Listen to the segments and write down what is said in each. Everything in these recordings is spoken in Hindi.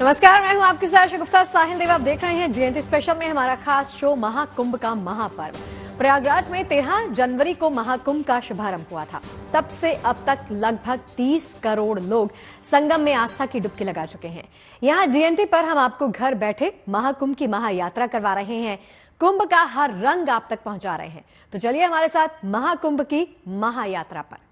नमस्कार, मैं हूं आपके साथ शगुफ्ता साहिल देव। आप देख रहे हैं जीएनटी स्पेशल में हमारा खास शो महाकुंभ का महापर्व। प्रयागराज में 13 जनवरी को महाकुंभ का शुभारंभ हुआ था। तब से अब तक लगभग 30 करोड़ लोग संगम में आस्था की डुबकी लगा चुके हैं। यहां जीएनटी पर हम आपको घर बैठे महाकुंभ की महायात्रा करवा रहे हैं, कुंभ का हर रंग आप तक पहुंचा रहे हैं। तो चलिए हमारे साथ महाकुंभ की महायात्रा पर।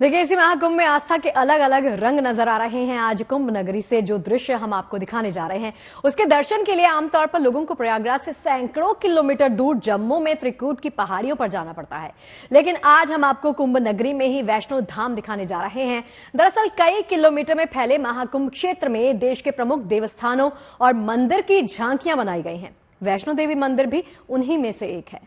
देखिए, इसी महाकुंभ में आस्था के अलग अलग रंग नजर आ रहे हैं। आज कुंभ नगरी से जो दृश्य हम आपको दिखाने जा रहे हैं, उसके दर्शन के लिए आमतौर पर लोगों को प्रयागराज से सैकड़ों किलोमीटर दूर जम्मू में त्रिकूट की पहाड़ियों पर जाना पड़ता है। लेकिन आज हम आपको कुंभ नगरी में ही वैष्णो धाम दिखाने जा रहे हैं। दरअसल कई किलोमीटर में फैले महाकुंभ क्षेत्र में देश के प्रमुख देवस्थानों और मंदिर की झांकियां बनाई गई हैं। वैष्णो देवी मंदिर भी उन्हीं में से एक है।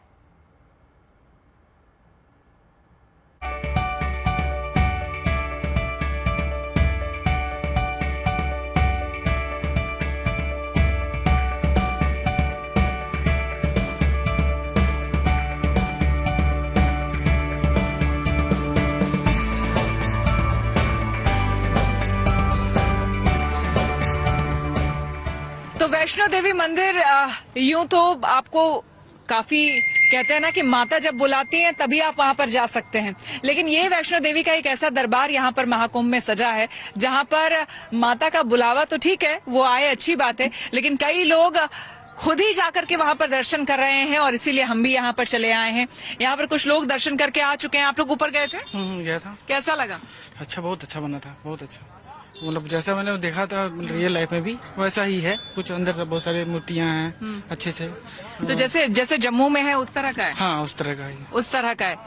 तो वैष्णो देवी मंदिर यूं तो आपको काफी कहते हैं ना कि माता जब बुलाती हैं तभी आप वहां पर जा सकते हैं, लेकिन ये वैष्णो देवी का एक ऐसा दरबार यहाँ पर महाकुंभ में सजा है जहां पर माता का बुलावा तो ठीक है, वो आए अच्छी बात है, लेकिन कई लोग खुद ही जाकर के वहां पर दर्शन कर रहे हैं और इसीलिए हम भी यहाँ पर चले आए हैं। यहाँ पर कुछ लोग दर्शन करके आ चुके हैं। आप लोग ऊपर गए थे? गया था। कैसा लगा? अच्छा, बहुत अच्छा बना था, बहुत अच्छा। मतलब जैसा मैंने देखा था रियल लाइफ में भी वैसा ही है। कुछ अंदर से बहुत सारी मूर्तियां हैं अच्छे से। तो जैसे जम्मू में है उस तरह का है? हाँ, उस तरह का ही। उस तरह का है।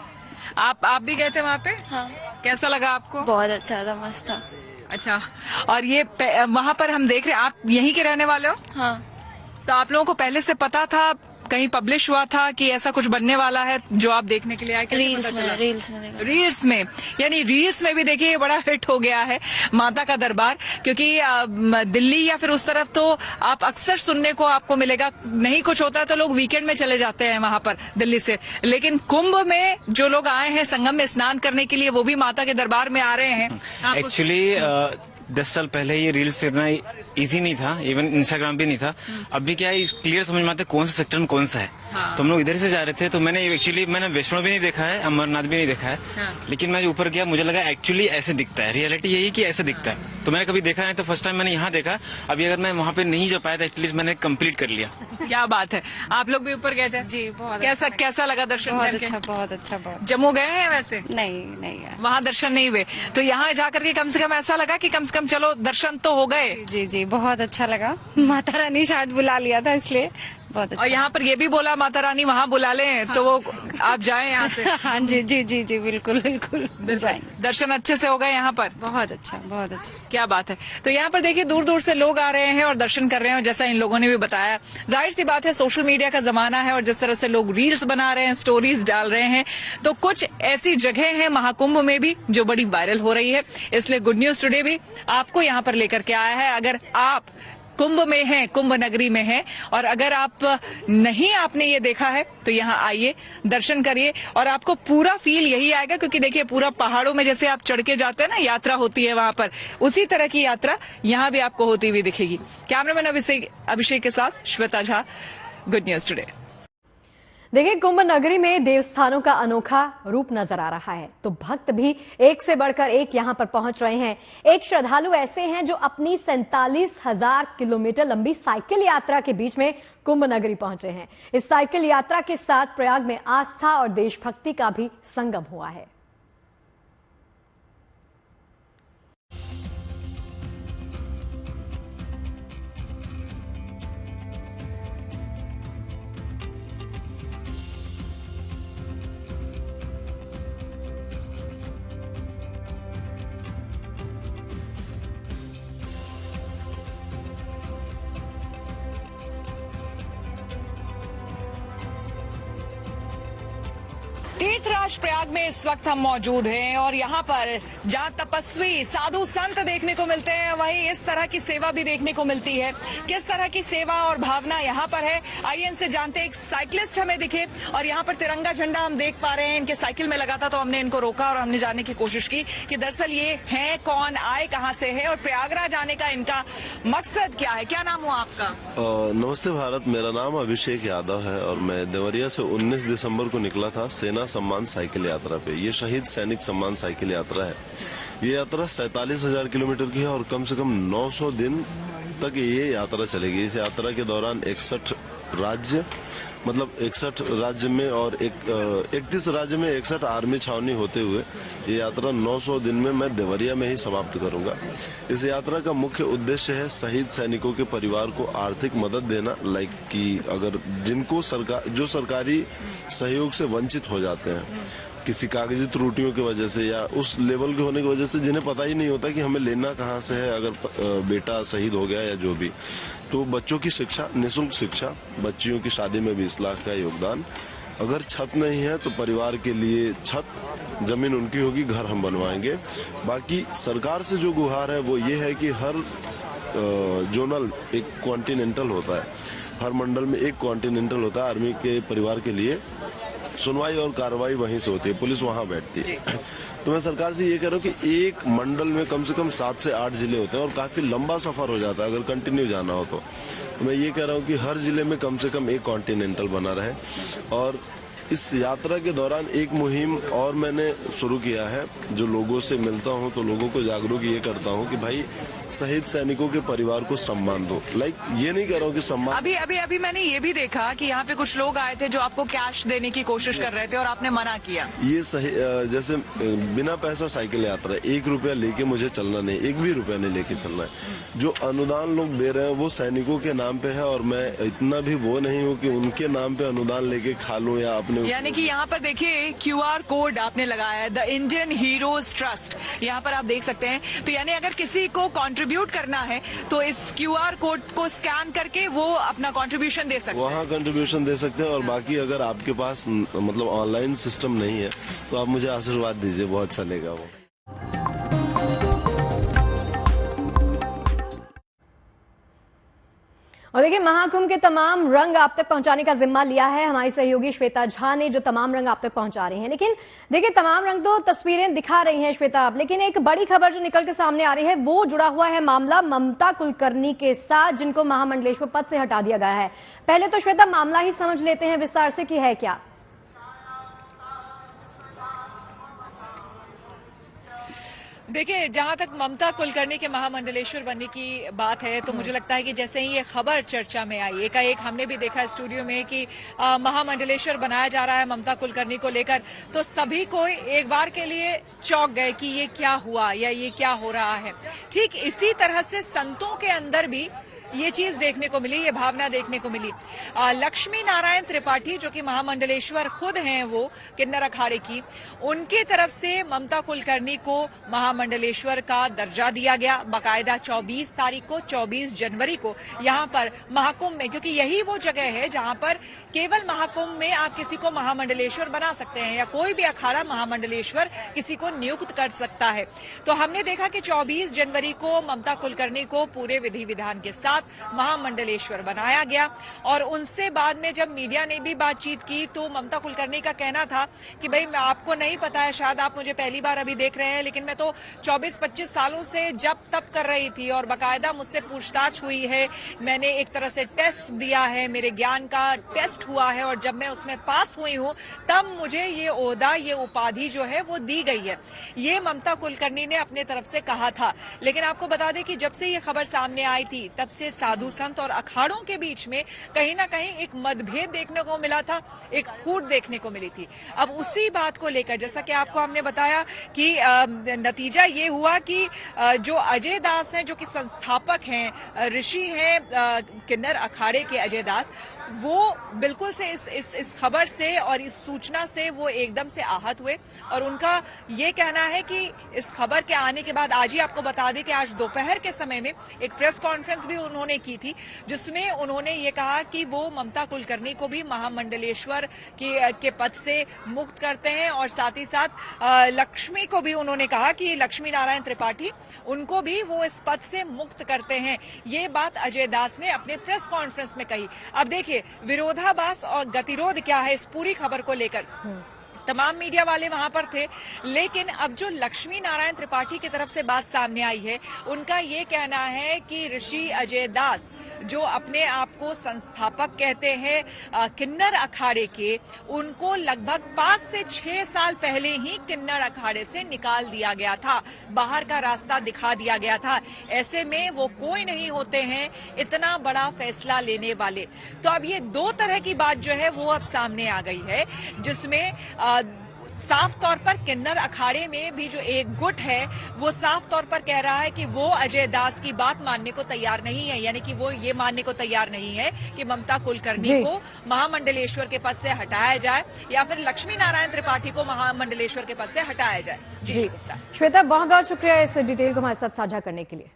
आप भी गए थे वहाँ पे? हाँ। कैसा लगा आपको? बहुत अच्छा था, मस्त था। अच्छा, और ये वहाँ पर हम देख रहे हैं, आप यहीं के रहने वाले हो? हाँ। तो आप लोगों को पहले से पता था, कहीं पब्लिश हुआ था कि ऐसा कुछ बनने वाला है जो आप देखने के लिए आए? रील्स में देखा। रील्स में, यानी रील्स में भी देखिए बड़ा हिट हो गया है माता का दरबार, क्योंकि दिल्ली या फिर उस तरफ तो आप अक्सर सुनने को आपको मिलेगा, नहीं कुछ होता है तो लोग वीकेंड में चले जाते हैं वहां पर दिल्ली से, लेकिन कुंभ में जो लोग आए हैं संगम में स्नान करने के लिए वो भी माता के दरबार में आ रहे हैं। एक्चुअली 10 साल पहले ये रील्स इतना इजी नहीं था, इवन इंस्टाग्राम भी नहीं था। अभी क्या है, क्लियर समझ में आता है कौन सा सेक्टर में कौन सा है। हाँ। तो हम लोग इधर से जा रहे थे, तो मैंने वैष्णो भी नहीं देखा है, अमरनाथ भी नहीं देखा है। हाँ। लेकिन मैं ऊपर गया, मुझे लगा एक्चुअली ऐसे दिखता है, रियलिटी यही कि ऐसे दिखता है। तो मैंने कभी देखा नहीं, तो फर्स्ट टाइम मैंने यहाँ देखा। अभी अगर मैं वहाँ पे नहीं जा पाया तो एटलीस्ट मैंने कंप्लीट कर लिया। क्या बात है। आप लोग भी ऊपर गए थे? जी, बहुत कैसा लगा दर्शन बहुत करके? अच्छा, बहुत अच्छा, बहुत। जम्मू गए हैं वैसे? नहीं यार। वहाँ दर्शन नहीं हुए, तो यहाँ जाकर के कम से कम ऐसा लगा कि कम से कम चलो दर्शन तो हो गए। जी, बहुत अच्छा लगा। माता रानी शायद बुला लिया था, इसलिए बहुत अच्छा। और यहाँ पर ये भी बोला माता रानी वहाँ बुला लें तो वो आप जाएं यहाँ से। हाँ जी, बिल्कुल जाएंगे। दर्शन अच्छे से हो गए यहाँ पर? बहुत अच्छा, बहुत अच्छा। क्या बात है। तो यहाँ पर देखिए दूर दूर से लोग आ रहे हैं और दर्शन कर रहे हैं, और जैसा इन लोगों ने भी बताया, जाहिर सी बात है सोशल मीडिया का जमाना है और जिस तरह से लोग रील्स बना रहे हैं, स्टोरीज डाल रहे हैं, तो कुछ ऐसी जगह है महाकुंभ में भी जो बड़ी वायरल हो रही है। इसलिए गुड न्यूज टुडे भी आपको यहाँ पर लेकर के आया है। अगर आप कुंभ में हैं, कुंभ नगरी में हैं, और अगर आप नहीं आपने ये देखा है तो यहाँ आइए, दर्शन करिए, और आपको पूरा फील यही आएगा, क्योंकि देखिए पूरा पहाड़ों में जैसे आप चढ़ के जाते हैं ना, यात्रा होती है वहां पर, उसी तरह की यात्रा यहाँ भी आपको होती हुई दिखेगी। कैमरामैन अभिषेक के साथ Shweta Jha, good news today. देखिए, कुंभ नगरी में देवस्थानों का अनोखा रूप नजर आ रहा है, तो भक्त भी एक से बढ़कर एक यहां पर पहुंच रहे हैं। एक श्रद्धालु ऐसे हैं जो अपनी 47,000 किलोमीटर लंबी साइकिल यात्रा के बीच में कुंभ नगरी पहुंचे हैं। इस साइकिल यात्रा के साथ प्रयाग में आस्था और देशभक्ति का भी संगम हुआ है। प्रयागराज प्रयाग में इस वक्त हम मौजूद हैं और यहाँ पर जहाँ तपस्वी साधु संत देखने को मिलते हैं वहीं इस तरह की सेवा भी देखने को मिलती है। किस तरह की सेवा और भावना यहाँ पर है, आइए इनसे जानते हैं। एक साइकिलिस्ट हमें दिखे और यहाँ पर तिरंगा झंडा हम देख पा रहे हैं, इनके साइकिल में लगा था, तो हमने इनको रोका और हमने जानने की कोशिश की कि दरअसल ये हैं कौन, आए कहाँ से है और प्रयागराज आने का इनका मकसद क्या है। क्या नाम हुआ आपका? नमस्ते भारत, मेरा नाम अभिषेक यादव है और मैं देवरिया से 19 दिसंबर को निकला था सेना सम्मान साइकिल यात्रा पे। ये शहीद सैनिक सम्मान साइकिल यात्रा है। ये यात्रा 47,000 किलोमीटर की है और कम से कम 900 दिन तक ये यात्रा चलेगी। इस यात्रा के दौरान 61 राज्य मतलब 61 राज्य में और 31 राज्य में 61 आर्मी छावनी होते हुए ये यात्रा 900 दिन में मैं देवरिया में ही समाप्त करूंगा। इस यात्रा का मुख्य उद्देश्य है शहीद सैनिकों के परिवार को आर्थिक मदद देना, लाइक कि अगर जिनको जो सरकारी सहयोग से वंचित हो जाते हैं किसी कागजी त्रुटियों की वजह से या उस लेवल के होने की वजह से जिन्हें पता ही नहीं होता कि हमें लेना कहाँ से है, अगर बेटा शहीद हो गया या जो भी, तो बच्चों की शिक्षा, निःशुल्क शिक्षा, बच्चियों की शादी में 20 लाख का योगदान। अगर छत नहीं है तो परिवार के लिए छत, जमीन उनकी होगी, घर हम बनवाएंगे। बाकी सरकार से जो गुहार है वो ये है कि हर जोनल एक कॉन्टिनेंटल होता है, हर मंडल में एक कॉन्टिनेंटल होता है। आर्मी के परिवार के लिए सुनवाई और कार्रवाई वहीं से होती है, पुलिस वहां बैठती है। तो मैं सरकार से ये कह रहा हूँ कि एक मंडल में कम से कम 7 से 8 जिले होते हैं और काफी लंबा सफर हो जाता है अगर कंटिन्यू जाना हो तो मैं ये कह रहा हूँ कि हर जिले में कम से कम एक कॉन्टिनेंटल बना रहे। और इस यात्रा के दौरान एक मुहिम और मैंने शुरू किया है, जो लोगों से मिलता हूं तो लोगों को जागरूक ये करता हूं कि भाई शहीद सैनिकों के परिवार को सम्मान दो। लाइक ये नहीं कह रहा हूं कि सम्मान, अभी मैंने ये भी देखा कि यहाँ पे कुछ लोग आए थे जो आपको कैश देने की कोशिश कर रहे थे और आपने मना किया। ये सही, जैसे बिना पैसा साइकिल यात्रा, 1 रुपया लेके मुझे चलना नहीं, 1 भी रुपया नहीं लेके चलना है। जो अनुदान लोग दे रहे हैं वो सैनिकों के नाम पे है और मैं इतना भी वो नहीं हूँ कि उनके नाम पे अनुदान लेके खा लूं या अपने। यानी कि यहाँ पर देखिए QR कोड आपने लगाया है, द इंडियन हीरोज ट्रस्ट, यहाँ पर आप देख सकते हैं। तो यानी अगर किसी को कंट्रीब्यूट करना है तो इस QR कोड को स्कैन करके वो अपना कंट्रीब्यूशन दे सकते हैं, वहाँ कंट्रीब्यूशन दे सकते हैं। और बाकी अगर आपके पास मतलब ऑनलाइन सिस्टम नहीं है तो आप मुझे आशीर्वाद दीजिए, बहुत चलेगा वो। और देखिए, महाकुंभ के तमाम रंग आप तक पहुंचाने का जिम्मा लिया है हमारी सहयोगी श्वेता झा ने, जो तमाम रंग आप तक पहुंचा रही हैं। लेकिन देखिए, तमाम रंग तो तस्वीरें दिखा रही हैं श्वेता आप, लेकिन एक बड़ी खबर जो निकल के सामने आ रही है वो जुड़ा हुआ है मामला ममता कुलकर्णी के साथ, जिनको महामंडलेश्वर पद से हटा दिया गया है। पहले तो श्वेता मामला ही समझ लेते हैं विस्तार से कि है क्या। देखिए, जहां तक ममता कुलकर्णी के महामंडलेश्वर बनने की बात है तो मुझे लगता है कि जैसे ही ये खबर चर्चा में आई, एकाएक हमने भी देखा स्टूडियो में कि महामंडलेश्वर बनाया जा रहा है ममता कुलकर्णी को लेकर, तो सभी को एक बार के लिए चौंक गए कि ये क्या हुआ या ये क्या हो रहा है। ठीक इसी तरह से संतों के अंदर भी ये चीज देखने को मिली, ये भावना देखने को मिली। लक्ष्मी नारायण त्रिपाठी जो कि महामंडलेश्वर खुद हैं, वो किन्नर अखाड़े की, उनकी तरफ से ममता कुलकर्णी को महामंडलेश्वर का दर्जा दिया गया। बाकायदा 24 तारीख को, 24 जनवरी को यहाँ पर महाकुंभ में, क्योंकि यही वो जगह है जहां पर केवल महाकुंभ में आप किसी को महामंडलेश्वर बना सकते हैं या कोई भी अखाड़ा महामंडलेश्वर किसी को नियुक्त कर सकता है। तो हमने देखा कि 24 जनवरी को ममता कुलकर्णी को पूरे विधि विधान के साथ महामंडलेश्वर बनाया गया। और उनसे बाद में जब मीडिया ने भी बातचीत की तो ममता कुलकर्णी का कहना था कि भाई आपको नहीं पता है, शायद आप मुझे पहली बार अभी देख रहे हैं, लेकिन मैं तो 24-25 सालों से जब तप कर रही थी और बाकायदा मुझसे पूछताछ हुई है, मैंने एक तरह से टेस्ट दिया है, मेरे ज्ञान का टेस्ट हुआ है और जब मैं उसमें पास हुई हूं तब मुझे ये ओहदा, ये उपाधि जो है वो दी गई है। ये ममता कुलकर्णी ने अपने तरफ से कहा था। लेकिन आपको बता दें कि जब से ये खबर सामने आई थी तब से साधु संत और अखाड़ों के बीच में कहीं ना कहीं एक मतभेद देखने को मिला था, एक फूट देखने को मिली थी। अब उसी बात को लेकर जैसा कि आपको हमने बताया कि नतीजा ये हुआ कि जो अजय दास हैं, जो कि संस्थापक हैं, ऋषि हैं किन्नर अखाड़े के अजय दास, वो बिल्कुल से इस खबर से और इस सूचना से वो एकदम से आहत हुए और उनका ये कहना है कि इस खबर के आने के बाद, आज ही आपको बता दें कि आज दोपहर के समय में एक प्रेस कॉन्फ्रेंस भी उन्होंने की थी, जिसमें उन्होंने ये कहा कि वो ममता कुलकर्णी को भी महामंडलेश्वर के पद से मुक्त करते हैं और साथ ही साथ लक्ष्मी को भी उन्होंने कहा कि लक्ष्मी नारायण त्रिपाठी, उनको भी वो इस पद से मुक्त करते हैं। ये बात अजय दास ने अपने प्रेस कॉन्फ्रेंस में कही। अब देखिए विरोधाभास और गतिरोध क्या है इस पूरी खबर को लेकर। तमाम मीडिया वाले वहां पर थे, लेकिन अब जो लक्ष्मी नारायण त्रिपाठी की तरफ से बात सामने आई है, उनका ये कहना है कि ऋषि अजय दास जो अपने आप को संस्थापक कहते हैं किन्नर अखाड़े के, उनको लगभग 5 से 6 साल पहले ही किन्नर अखाड़े से निकाल दिया गया था, बाहर का रास्ता दिखा दिया गया था। ऐसे में वो कोई नहीं होते हैं इतना बड़ा फैसला लेने वाले। तो अब ये दो तरह की बात जो है वो अब सामने आ गई है, जिसमें साफ तौर पर किन्नर अखाड़े में भी जो एक गुट है वो साफ तौर पर कह रहा है कि वो अजय दास की बात मानने को तैयार नहीं है, यानी कि वो ये मानने को तैयार नहीं है कि ममता कुलकर्णी को महामंडलेश्वर के पद से हटाया जाए या फिर लक्ष्मी नारायण त्रिपाठी को महामंडलेश्वर के पद से हटाया जाए। जी गुप्ता। श्वेता, बहुत बहुत शुक्रिया इस डिटेल को हमारे साथ साझा करने के लिए।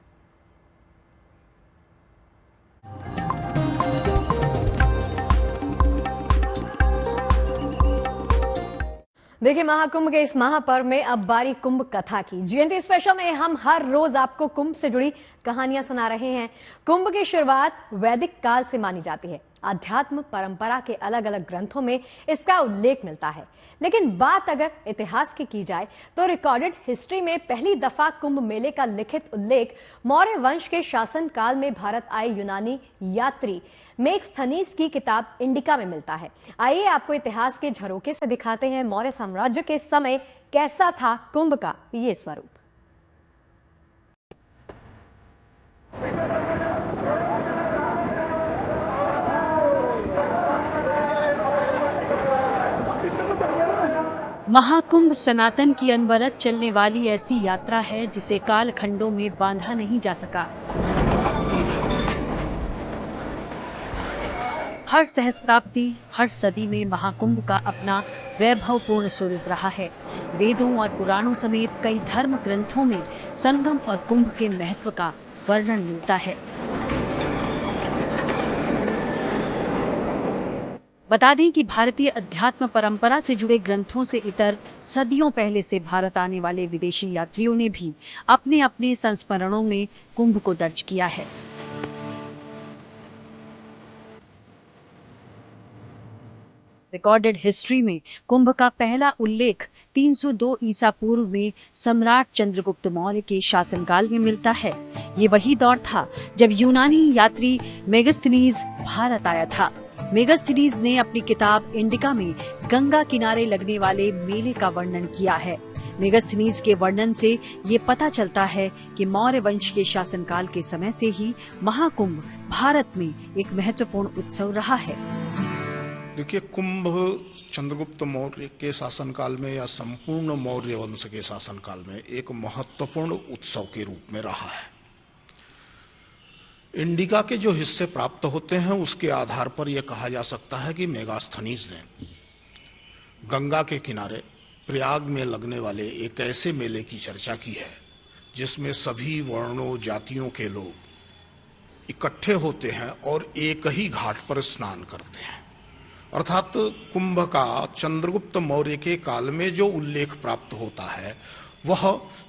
देखिए, महाकुंभ के इस महापर्व में अब बारी कुंभ कथा की। जीएनटी स्पेशल में हम हर रोज आपको कुंभ से जुड़ी कहानियां सुना रहे हैं। कुंभ की शुरुआत वैदिक काल से मानी जाती है। अध्यात्म परंपरा के अलग अलग ग्रंथों में इसका उल्लेख मिलता है, लेकिन बात अगर इतिहास की जाए तो रिकॉर्डेड हिस्ट्री में पहली दफा कुंभ मेले का लिखित उल्लेख मौर्य वंश के शासन काल में भारत आए यूनानी यात्री मेगस्थनीज की किताब इंडिका में मिलता है। आइए आपको इतिहास के झरोखे से दिखाते हैं मौर्य साम्राज्य के समय कैसा था कुंभ का ये स्वरूप। महाकुंभ सनातन की अनवरत चलने वाली ऐसी यात्रा है जिसे कालखंडों में बांधा नहीं जा सका। हर सहस्त्राब्दी, हर सदी में महाकुंभ का अपना वैभवपूर्ण स्वरूप रहा है। वेदों और पुराणों समेत कई धर्म ग्रंथों में संगम और कुंभ के महत्व का वर्णन मिलता है। बता दें कि भारतीय अध्यात्म परंपरा से जुड़े ग्रंथों से इतर सदियों पहले से भारत आने वाले विदेशी यात्रियों ने भी अपने अपने संस्मरणों में कुंभ को दर्ज किया है। रिकॉर्डेड हिस्ट्री में कुंभ का पहला उल्लेख 302 ईसा पूर्व में सम्राट चंद्रगुप्त मौर्य के शासनकाल में मिलता है। ये वही दौर था जब यूनानी यात्री मेगस्थनीज भारत आया था। मेगस्थनीज ने अपनी किताब इंडिका में गंगा किनारे लगने वाले मेले का वर्णन किया है। मेगस्थनीज के वर्णन से ये पता चलता है कि मौर्य वंश के शासनकाल के समय से ही महाकुंभ भारत में एक महत्वपूर्ण उत्सव रहा है। देखिए, कुंभ चंद्रगुप्त मौर्य के शासनकाल में या संपूर्ण मौर्य वंश के शासनकाल में एक महत्वपूर्ण उत्सव के रूप में रहा है। इंडिका के जो हिस्से प्राप्त होते हैं उसके आधार पर यह कहा जा सकता है कि मेगास्थनीज ने गंगा के किनारे प्रयाग में लगने वाले एक ऐसे मेले की चर्चा की है जिसमें सभी वर्णों जातियों के लोग इकट्ठे होते हैं और एक ही घाट पर स्नान करते हैं। अर्थात कुंभ का चंद्रगुप्त मौर्य के काल में जो उल्लेख प्राप्त होता है वह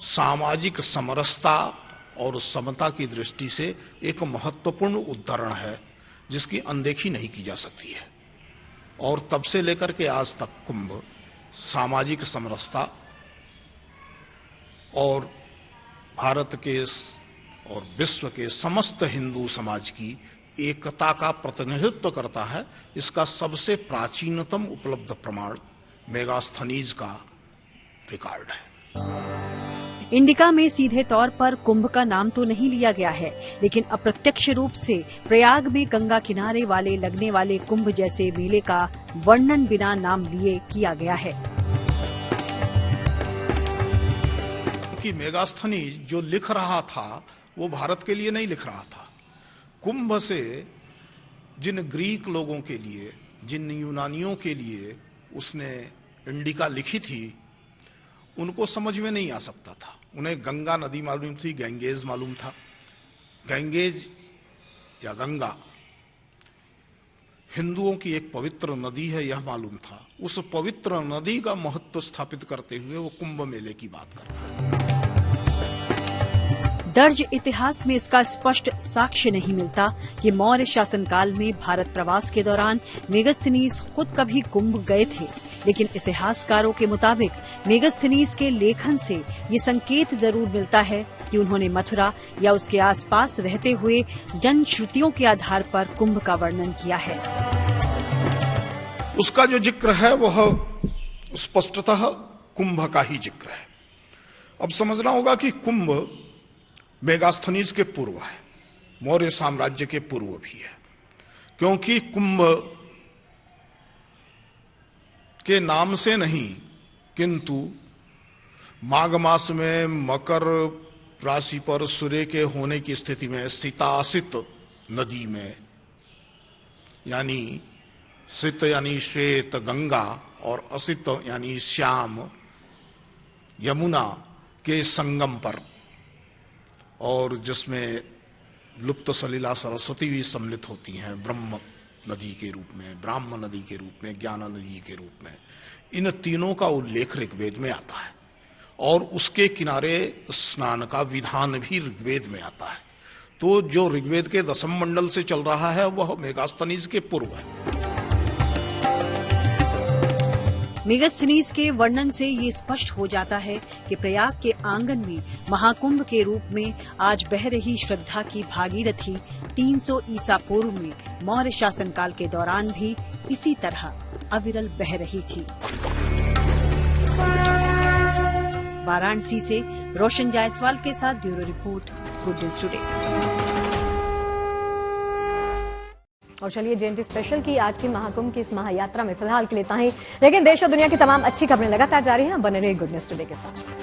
सामाजिक समरसता और समता की दृष्टि से एक महत्वपूर्ण उदाहरण है जिसकी अनदेखी नहीं की जा सकती है। और तब से लेकर के आज तक कुंभ सामाजिक समरसता और भारत के और विश्व के समस्त हिंदू समाज की एकता का प्रतिनिधित्व करता है। इसका सबसे प्राचीनतम उपलब्ध प्रमाण मेगास्थनीज का रिकॉर्ड है। इंडिका में सीधे तौर पर कुंभ का नाम तो नहीं लिया गया है, लेकिन अप्रत्यक्ष रूप से प्रयाग में गंगा किनारे वाले लगने वाले कुंभ जैसे मेले का वर्णन बिना नाम लिए किया गया है। कि मेगास्थनीज जो लिख रहा था वो भारत के लिए नहीं लिख रहा था। कुंभ से जिन ग्रीक लोगों के लिए, जिन यूनानियों के लिए उसने इंडिका लिखी थी, उनको समझ में नहीं आ सकता था। उन्हें गंगा नदी मालूम थी, गैंगेज मालूम था। गैंगेज या गंगा हिंदुओं की एक पवित्र नदी है, यह मालूम था। उस पवित्र नदी का महत्व स्थापित करते हुए वो कुंभ मेले की बात कर रहा है। दर्ज इतिहास में इसका स्पष्ट साक्ष्य नहीं मिलता कि मौर्य शासनकाल में भारत प्रवास के दौरान मेगस्थनीज खुद कभी कुंभ गए थे, लेकिन इतिहासकारों के मुताबिक मेगस्थनीज के लेखन से ये संकेत जरूर मिलता है कि उन्होंने मथुरा या उसके आसपास रहते हुए जनश्रुतियों के आधार पर कुंभ का वर्णन किया है। उसका जो जिक्र है वह स्पष्टतः कुंभ का ही जिक्र है। अब समझना होगा कि कुंभ मेगास्थनीज के पूर्व है, मौर्य साम्राज्य के पूर्व भी है, क्योंकि कुंभ के नाम से नहीं किंतु माघ मास में मकर राशि पर सूर्य के होने की स्थिति में सितासित नदी में, यानी सित यानी श्वेत गंगा और असित यानी श्याम यमुना के संगम पर, और जिसमें लुप्त सलीला सरस्वती भी सम्मिलित होती हैं ब्रह्म नदी के रूप में, ब्राह्म नदी के रूप में, ज्ञान नदी के रूप में। इन तीनों का उल्लेख ऋग्वेद में आता है और उसके किनारे स्नान का विधान भी ऋग्वेद में आता है। तो जो ऋग्वेद के दशम मंडल से चल रहा है वह मेगास्थनीज के पूर्व है। मेगास्थनीज के वर्णन से ये स्पष्ट हो जाता है कि प्रयाग के आंगन में महाकुंभ के रूप में आज बह रही श्रद्धा की भागीरथी 300 ईसा पूर्व में मौर्य शासनकाल के दौरान भी इसी तरह अविरल बह रही थी। वाराणसी से रोशन जायसवाल के साथ bureau report, good news today. और चलिए JNT स्पेशल की आज की महाकुंभ की इस महायात्रा में फिलहाल के लिए इतना ही, लेकिन देश और दुनिया की तमाम अच्छी खबरें लगातार जारी हैं। बने रहिए गुड न्यूज टुडे के साथ।